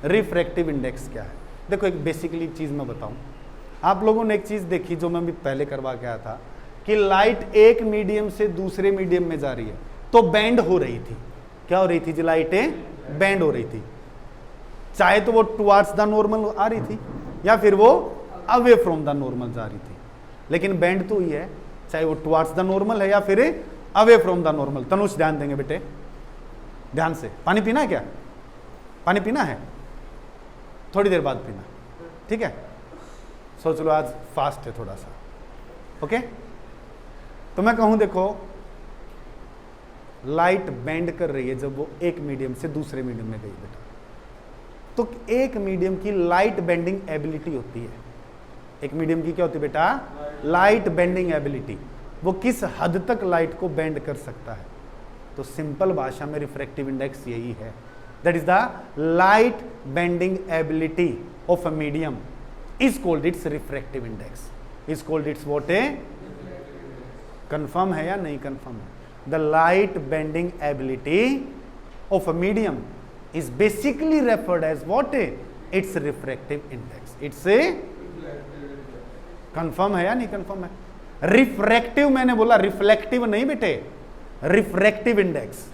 Speaker 1: रिफ्रैक्टिव इंडेक्स क्या है? देखो एक बेसिकली चीज मैं बताऊं, आप लोगों ने एक चीज देखी जो मैं भी पहले करवा के आया था कि लाइट एक मीडियम से दूसरे मीडियम में जा रही है तो बैंड हो रही थी। क्या हो रही थी जी? लाइटें बैंड हो रही थी, चाहे तो वो टुवार्ड्स द नॉर्मल आ रही थी या फिर वो अवे फ्रॉम द नॉर्मल जा रही थी, लेकिन बैंड तो हुई है, चाहे वो टुवार्ड्स द नॉर्मल है या फिर away from the normal. Tanush ध्यान देंगे बेटे, ध्यान से। पानी पीना है क्या? पानी पीना है? थोड़ी देर बाद पीना, ठीक है? सोच लो आज फास्ट है थोड़ा सा, ओके? तो मैं कहूं देखो लाइट बेंड कर रही है जब वो एक मीडियम से दूसरे मीडियम में गई बेटा, तो एक मीडियम की लाइट बेंडिंग एबिलिटी होती है। एक मीडियम की क्या होती है बेटा? Light bending ability. वो किस हद तक लाइट को बेंड कर सकता है। तो सिंपल भाषा में रिफ्रैक्टिव इंडेक्स यही है, that is the light bending ability of a medium is called its refractive index, is called its what है? कंफर्म है या नहीं कंफर्म है? The light bending ability of a medium is basically referred as what? Its refractive index. It's a confirm है या नहीं confirm है? Refractive मैंने बोला, रिफ्लेक्टिव नहीं बेटे, रिफ्रैक्टिव इंडेक्स।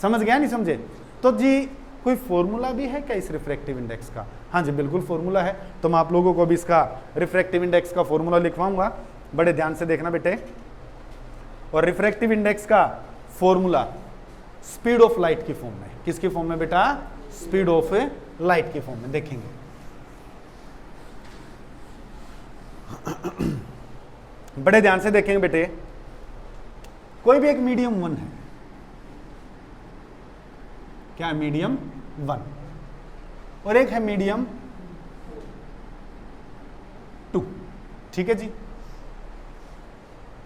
Speaker 1: समझ गया नहीं समझे? तो जी कोई फॉर्मूला भी है क्या इस रिफ्रैक्टिव इंडेक्स का? हाँ जी बिल्कुल फॉर्मूला है। तो मैं आप लोगों को अभी इसका रिफ्रैक्टिव इंडेक्स का फॉर्मूला लिखवाऊंगा, बड़े ध्यान से देखना बेटे। और रिफ्रैक्टिव इंडेक्स का फॉर्मूला स्पीड ऑफ लाइट की फॉर्म में। किसकी फॉर्म में बेटा? स्पीड ऑफ लाइट की फॉर्म में देखेंगे। बड़े ध्यान से देखेंगे बेटे, कोई भी एक मीडियम 1 है, क्या है? मीडियम 1, और एक है मीडियम 2, ठीक है जी?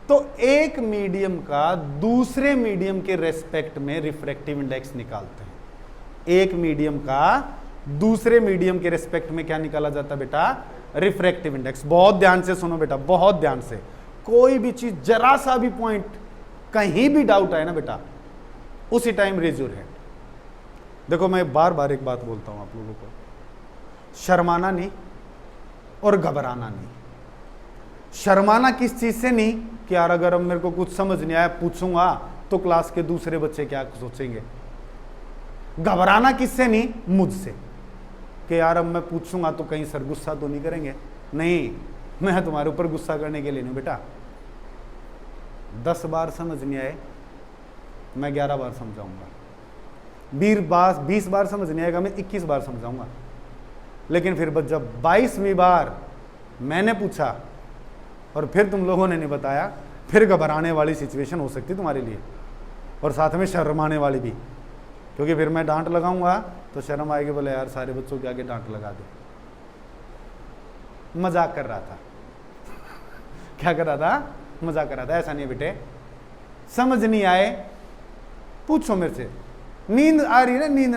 Speaker 1: तो एक मीडियम का दूसरे मीडियम के रेस्पेक्ट में रिफ्रैक्टिव इंडेक्स निकालते हैं। एक मीडियम का दूसरे मीडियम के रेस्पेक्ट में क्या निकाला जाता है बेटा? Refractive index. बहुत ध्यान से सुनो बेटा, बहुत ध्यान से। कोई भी चीज जरा सा भी पॉइंट कहीं भी डाउट आए ना बेटा, उसी टाइम रेज योर हैंड। देखो मैं बार बार एक बात बोलता हूं आप लोगों को, शर्माना नहीं और घबराना नहीं। शर्माना किस चीज से नहीं कि यार अगर अब मेरे को कुछ समझ नहीं आया पूछूंगा तो क्लास के दूसरे बच्चे क्या सोचेंगे। घबराना किससे नहीं? मुझसे, कि यार अब मैं पूछूंगा तो कहीं सर गुस्सा तो नहीं करेंगे। नहीं, मैं तुम्हारे ऊपर गुस्सा करने के लिए नहीं बेटा। 10 बार समझ नहीं आए मैं 11 बार समझाऊंगा, 20 बार समझ नहीं आएगा मैं 21 बार समझाऊंगा। लेकिन फिर जब 22वीं बार मैंने पूछा और फिर तुम लोगों ने नहीं बताया, फिर घबराने वाली सिचुएशन हो सकती तुम्हारे लिए, और साथ में शर्माने वाली भी, क्योंकि फिर मैं डांट लगाऊंगा तो शर्म आएगी, बोले यार सारे बच्चों के आगे डांट लगा दे। मजाक कर रहा था। क्या कर रहा था? मजाक कर रहा था। ऐसा नहीं बेटे, समझ नहीं आए पूछो मेरे से। नींद आ रही है ना, नींद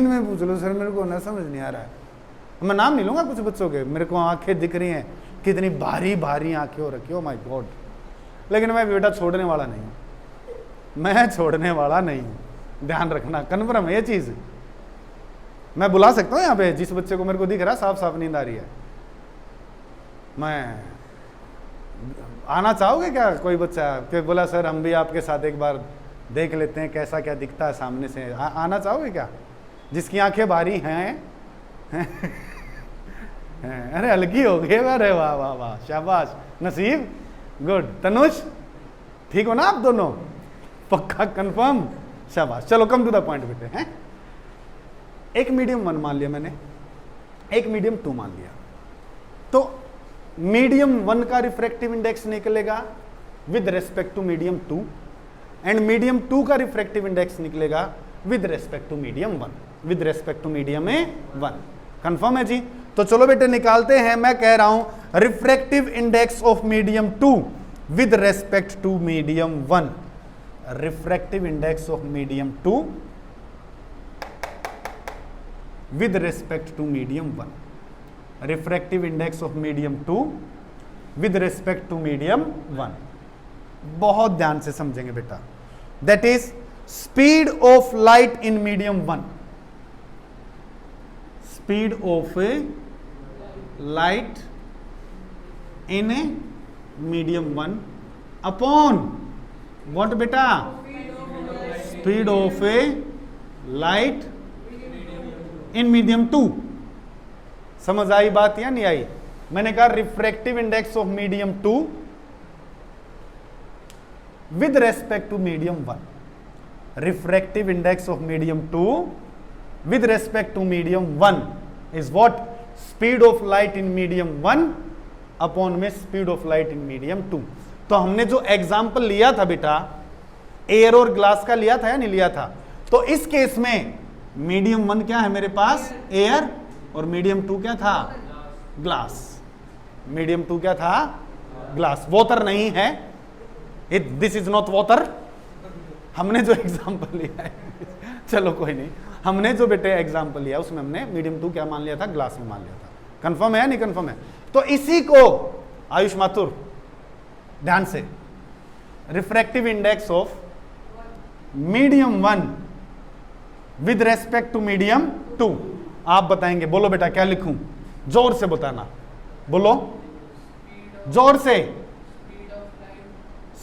Speaker 1: में पूछ लो, सर मेरे को ना समझ नहीं आ रहा है। मैं नाम नहीं लूंगा कुछ बच्चों के, मेरे को आंखें दिख रही हैं, कितनी भारी भारी आंखें हो रखी, ओ माय गॉड। लेकिन मैं बेटा छोड़ने वाला नहीं हूं, मैं छोड़ने वाला नहीं हूं, ध्यान रखना, कन्फर्म है ये चीज। मैं बुला सकता हूं यहाँ पे जिस बच्चे को मेरे को दिख रहा है साफ साफ नींद आ रही है। मैं आना चाहोगे क्या कोई बच्चा कि बोला सर हम भी आपके साथ एक बार देख लेते हैं कैसा क्या दिखता है सामने से? आना चाहोगे क्या? जिसकी आंखें भारी हैं अरे हल्की हो गई। अरे वाह वाह वाह, शाबाश नसीब, गुड। तनुष ठीक हो ना आप दोनों? पक्का कंफर्म? शाबाश। चलो कम टू द पॉइंट बेटे हैं। एक मीडियम 1 मान लिया मैंने, एक मीडियम 2 मान लिया, तो मीडियम 1 का रिफ्रैक्टिव इंडेक्स निकलेगा with respect to medium 2, and medium 2 का रिफ्रैक्टिव इंडेक्स निकलेगा with respect to medium 1, with respect to medium 1। Confirm है जी? तो तो चलो बेटे निकालते हैं। मैं कह रहा हूं refractive index of medium 2 with respect to medium 1। Refractive index of medium 2 with respect to medium 1। Refractive index of medium 2 with respect to medium 1। बहुत ध्यान से समझेंगे बेटा। That is speed of light in medium 1। Speed of light in medium 1 upon what बेटा? Speed of light in medium 2। समझ आई बात या नहीं आई? मैंने कहा refractive index of medium 2 with respect to medium 1। Refractive index of medium 2 with respect to medium 1 is what? Speed of light in medium 1 upon में speed of light in medium 2। तो हमने जो एग्जाम्पल लिया था बेटा एयर और glass का लिया था या नहीं लिया था? तो इस केस में मीडियम 1 क्या है मेरे पास? एयर। और मीडियम 2 क्या था? ग्लास। मीडियम 2 क्या था? ग्लास। वॉटर नहीं है, दिस इज नॉट वॉटर। हमने जो एग्जाम्पल लिया है चलो कोई नहीं, हमने जो बेटे एग्जाम्पल लिया उसमें हमने मीडियम 2 क्या मान लिया था? ग्लास में मान लिया था। कंफर्म है या नहीं कंफर्म है? तो इसी को आयुष माथुर ध्यान से, refractive index of medium 1 with respect to medium 2 आप बताएंगे। बोलो बेटा क्या लिखूं? जोर से बताना, बोलो जोर से।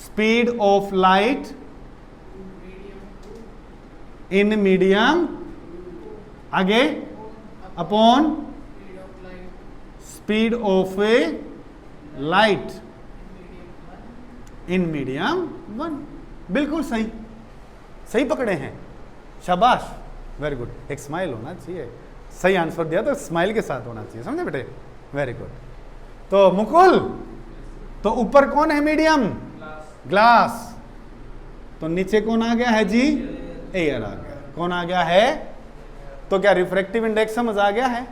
Speaker 1: Speed of light in medium आगे upon speed of a light in medium 1। बिल्कुल सही, सही पकड़े हैं, शाबाश, वेरी गुड। एक स्माइल होना चाहिए, सही आंसर दिया तो स्माइल के साथ होना चाहिए, समझे बेटे? Very good. तो मुकुल, तो ऊपर कौन है मीडियम? ग्लास। तो नीचे कौन आ गया है जी? एयर आ गया। कौन आ गया है? तो क्या रिफ्रैक्टिव इंडेक्स समझ आ गया है?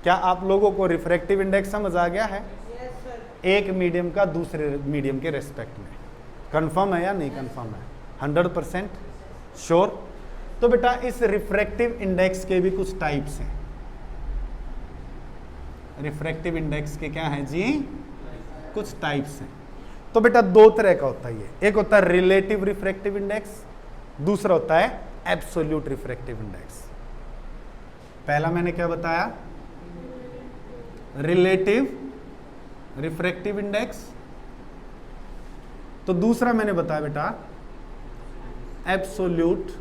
Speaker 1: क्या आप लोगों को रिफ्रैक्टिव इंडेक्स समझ आ गया है? एक मीडियम का दूसरे मीडियम के रेस्पेक्ट में। कंफर्म है या नहीं कंफर्म है? 100% श्योर। तो बेटा इस रिफ्रैक्टिव इंडेक्स के भी कुछ टाइप्स हैं। रिफ्रैक्टिव इंडेक्स के क्या हैं जी? कुछ टाइप्स हैं। तो बेटा दो तरह का होता है ये, एक होता है रिलेटिव रिफ्रैक्टिव इंडेक्स, दूसरा होता है एब्सोल्यूट रिफ्रैक्टिव इंडेक्स। पहला मैंने क्या बताया? Relative refractive index. तो दूसरा मैंने बताया बेटा एब्सोल्यूट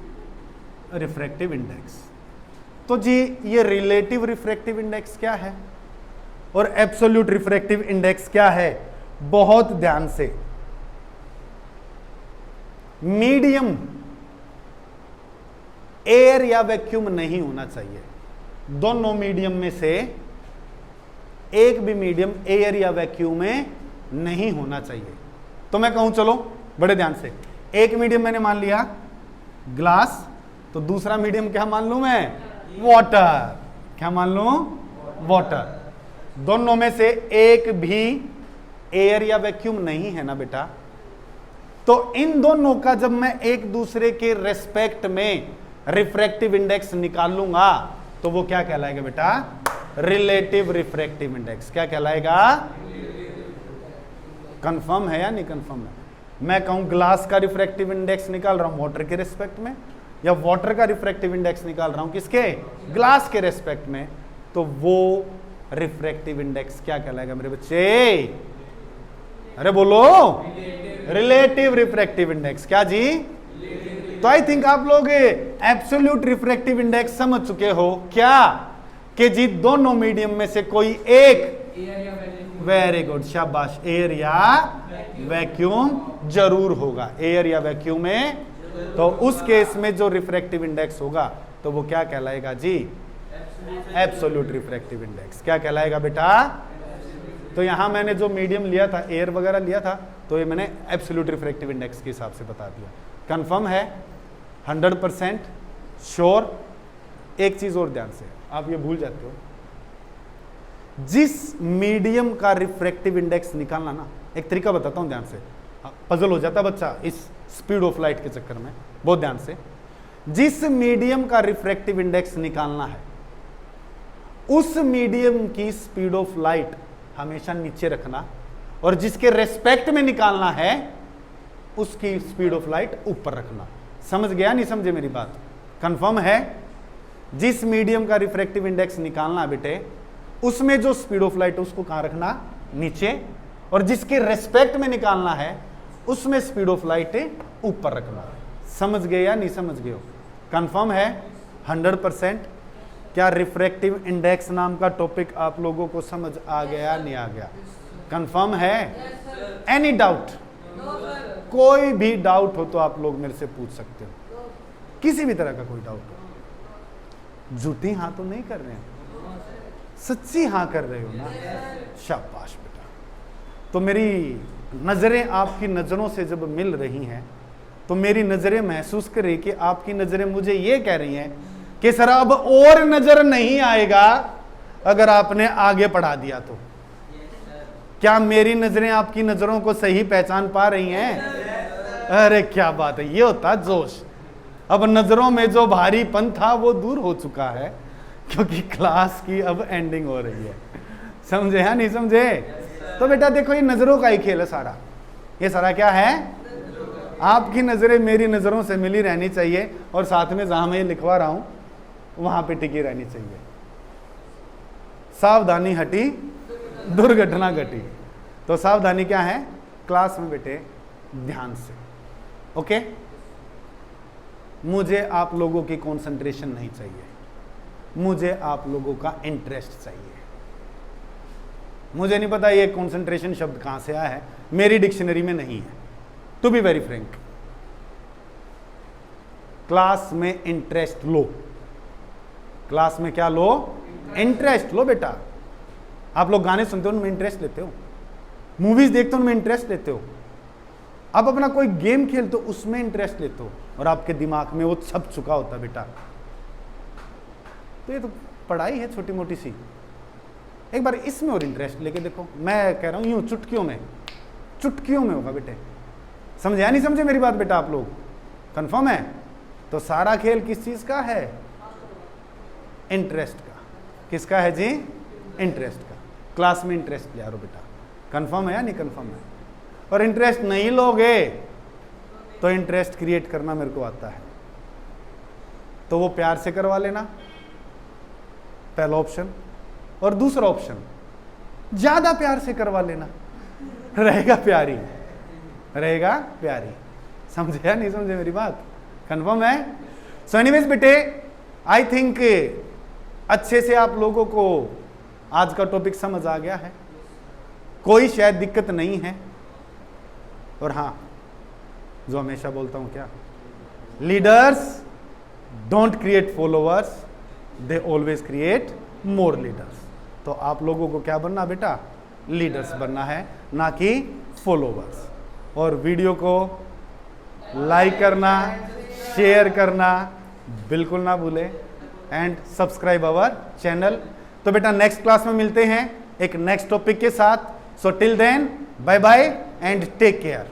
Speaker 1: रिफ्रैक्टिव इंडेक्स। तो जी ये रिलेटिव रिफ्रैक्टिव इंडेक्स क्या है और एब्सोल्यूट रिफ्रैक्टिव इंडेक्स क्या है? बहुत ध्यान से, मीडियम एयर या वैक्यूम नहीं होना चाहिए। दोनों मीडियम में से एक भी मीडियम एयर या वैक्यूम में नहीं होना चाहिए। तो मैं कहूं चलो बड़े ध्यान से, एक मीडियम मैंने मान लिया ग्लास, तो दूसरा मीडियम क्या मान लूं मैं? वाटर। क्या मान लूं? वाटर। दोनों में से एक भी एयर या वैक्यूम नहीं है ना बेटा। तो इन दोनों का जब मैं एक दूसरे के रेस्पेक्ट में रिफ्रैक्टिव इंडेक्स निकालूंगा तो वो क्या कहलाएगा बेटा? Relative refractive index. क्या कहलाएगा? कंफर्म है या नहीं कंफर्म है? मैं कहूं ग्लास का रिफ्रैक्टिव इंडेक्स निकाल रहा हूं वाटर के रेस्पेक्ट में, या वाटर का रिफ्रैक्टिव इंडेक्स निकाल रहा हूं किसके? ग्लास के रेस्पेक्ट में, तो वो रिफ्रैक्टिव इंडेक्स क्या कहलाएगा मेरे बच्चे? अरे बोलो, रिलेटिव रिफ्रैक्टिव इंडेक्स। क्या जी? तो आई थिंक आप लोग एब्सोल्यूट रिफ्रैक्टिव इंडेक्स समझ चुके हो क्या? कि जी दोनों मीडियम में से कोई एक, वेरी गुड, शाबाश, एयर या वैक्यूम जरूर होगा। एयर या वैक्यूम में, तो उस केस में जो रिफ्रैक्टिव इंडेक्स होगा तो वो क्या कहलाएगा जी? Absolute refractive index. क्या कहलाएगा बेटा? तो यहां मैंने जो मीडियम लिया था, एयर वगैरह लिया था, तो ये मैंने एब्सोल्यूट रिफ्रैक्टिव इंडेक्स के हिसाब से बता दिया। कंफर्म है? 100% श्योर। एक चीज और ध्यान से, आप ये भूल जाते हो, जिस मीडियम का रिफ्रैक्टिव इंडेक्स निकालना ना, एक तरीका बताता हूं ध्यान से, पजल हो जाता बच्चा इस स्पीड ऑफ लाइट के चक्कर में, बहुत ध्यान से। जिस मीडियम का रिफ्रैक्टिव इंडेक्स निकालना है उस मीडियम की स्पीड ऑफ लाइट हमेशा नीचे रखना, और जिसके रेस्पेक्ट में निकालना है उसकी स्पीड ऑफ लाइट ऊपर रखना। समझ गया नहीं समझे मेरी बात? कंफर्म है? जिस मीडियम का रिफ्रैक्टिव इंडेक्स निकालना बेटे, उसमें जो स्पीड ऑफ लाइट उसको कहां रखना? नीचे, और जिसके रेस्पेक्ट में निकालना है उसमें स्पीड ऑफ लाइट ऊपर रखना। समझ गए या नहीं समझ गए हो? कंफर्म है 100%? क्या रिफ्रैक्टिव इंडेक्स नाम का टॉपिक आप लोगों को समझ आ गया नहीं आ गया? कंफर्म है? Any doubt? कोई भी डाउट हो तो आप लोग मेरे से पूछ सकते हो, किसी भी तरह का कोई डाउट हो। झूठी हाँ तो नहीं कर रहे हैं, सच्ची हाँ कर रहे हो ना? शाबाश बेटा। तो मेरी नजरें आपकी नजरों से जब मिल रही हैं तो मेरी नजरें महसूस कर रही कि आपकी नजरें मुझे ये कह रही हैं कि सर अब और नजर नहीं आएगा अगर आपने आगे पढ़ा दिया तो। क्या मेरी नजरें आपकी नजरों को सही पहचान पा रही हैं? अरे क्या बात है, ये होता जोश। अब नजरों में जो भारीपन था वो दूर हो चुका है, क्योंकि क्लास की अब एंडिंग हो रही है। समझे या नहीं समझे? तो बेटा देखो, ये नजरों का ही खेल है सारा। ये सारा क्या है? आपकी नजरें मेरी नजरों से मिली रहनी चाहिए, और साथ में जहां मैं ये लिखवा रहा हूं वहां पे टिकी रहनी चाहिए। सावधानी हटी दुर्घटना घटी। तो सावधानी क्या है? क्लास में बेटे ध्यान से, ओके? मुझे आप लोगों की कंसंट्रेशन नहीं चाहिए, मुझे आप लोगों का इंटरेस्ट चाहिए। मुझे नहीं पता ये कंसंट्रेशन शब्द कहां से आया है, मेरी डिक्शनरी में नहीं है, to be very frank. Class में इंटरेस्ट लो। क्लास में क्या लो? इंटरेस्ट लो बेटा। आप लोग गाने सुनते हो उनमें इंटरेस्ट लेते हो, मूवीज देखते हो उनमें इंटरेस्ट लेते हो, आप अपना कोई गेम खेलते हो उसमें इंटरेस्ट लेते हो, और आपके दिमाग में वो छप चुका होता है बेटा। तो ये तो पढ़ाई है छोटी मोटी सी, एक बार इसमें और इंटरेस्ट लेके देखो। मैं कह रहा हूं यूं चुटकियों में होगा बेटे। समझे या नहीं समझे मेरी बात बेटा? आप लोग कंफर्म है? तो सारा खेल किस चीज का है? इंटरेस्ट का। किसका है जी? इंटरेस्ट का। क्लास में इंटरेस्ट ले आ रहा बेटा। कंफर्म है या नहीं कंफर्म है? और इंटरेस्ट नहीं लोगे तो इंटरेस्ट क्रिएट करना मेरे को आता है, तो वो प्यार से करवा लेना, पहला ऑप्शन। और दूसरा ऑप्शन, ज्यादा प्यार से करवा लेना, रहेगा प्यारी, रहेगा प्यारी। समझे या नहीं समझे मेरी बात? कंफर्म है? सो एनीवेज बेटे, आई थिंक अच्छे से आप लोगों को आज का टॉपिक समझ आ गया है, कोई शायद दिक्कत नहीं है। और हाँ, जो हमेशा बोलता हूं क्या, leaders don't create followers, they always create more leaders. तो आप लोगों को क्या बनना बेटा? लीडर्स बनना है, ना कि फॉलोअर्स। और वीडियो को लाइक करना, शेयर करना बिल्कुल ना भूले, एंड सब्सक्राइब आवर चैनल। तो बेटा नेक्स्ट क्लास में मिलते हैं एक नेक्स्ट टॉपिक के साथ। So till then, bye bye and take care.